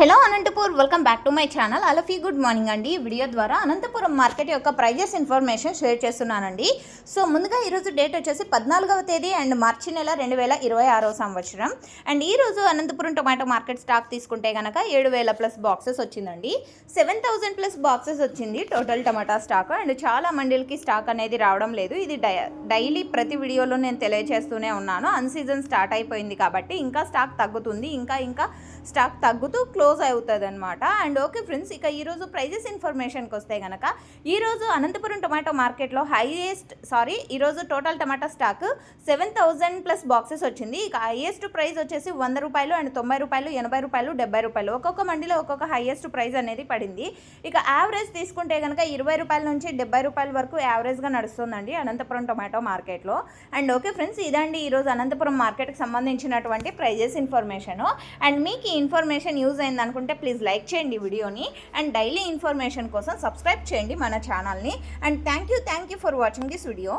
Hello Anantapur, welcome back to my channel. అలఫీ good morning అండి. ఈ వీడియో ద్వారా అనంతపురం మార్కెట్ యొక్క ప్రైజెస్ ఇన్ఫర్మేషన్ షేర్ చేస్తున్నానండి. సో ముందుగా ఈరోజు డేట్ వచ్చేసి 14వ తేదీ అండ్ మార్చి నెల 2026 సంవత్సరం. అండ్ ఈరోజు అనంతపురం టొమాటో మార్కెట్ స్టాక్ తీసుకుంటే కనుక 7000 ప్లస్ బాక్సెస్ వచ్చిందండి. 7000 ప్లస్ బాక్సెస్ వచ్చింది టోటల్ టమాటా స్టాక్. అండ్ చాలా మండీలకి స్టాక్ అనేది రావడం లేదు. ఇది డైలీ ప్రతి వీడియోలో నేను తెలియజేస్తూనే ఉన్నాను. అన్ సీజన్ స్టార్ట్ అయిపోయింది కాబట్టి ఇంకా స్టాక్ తగ్గుతుంది, ఇంకా స్టాక్ తగ్గుతూ క్లోజ్ అవుతుంది అనమాట. అండ్ ఓకే ఫ్రెండ్స్, ఇక ఈరోజు ప్రైజెస్ ఇన్ఫర్మేషన్కి వస్తే కనుక ఈరోజు అనంతపురం టొమాటో మార్కెట్లో ఈరోజు టోటల్ టమాటా స్టాక్ 7000 ప్లస్ బాక్సెస్ వచ్చింది. ఇక హైయెస్ట్ ప్రైస్ వచ్చేసి 100 రూపాయలు అండ్ 90 రూపాయలు, 80 రూపాయలు, 70 రూపాయలు, ఒక్కొక్క మండీలో ఒక్కొక్క హైయెస్ట్ ప్రైస్ అనేది పడింది. ఇక యావరేజ్ తీసుకుంటే కనుక 20 రూపాయల నుంచి 70 రూపాయల వరకు యావరేజ్గా నడుస్తుందండి అనంతపురం టొమాటో మార్కెట్లో. అండ్ ఓకే ఫ్రెండ్స్, ఇదండి ఈరోజు అనంతపురం మార్కెట్కి సంబంధించినటువంటి ప్రైజెస్ ఇన్ఫర్మేషను. అండ్ మీకు ఈ ఇన్ఫర్మేషన్ యూజ్ అయింది అనుకుంటే ప్లీజ్ లైక్ చేయండి వీడియోని. అండ్ డైలీ ఇన్ఫర్మేషన్ కోసం సబ్స్క్రైబ్ చేయండి మన ఛానల్ని. And thank you for watching this video.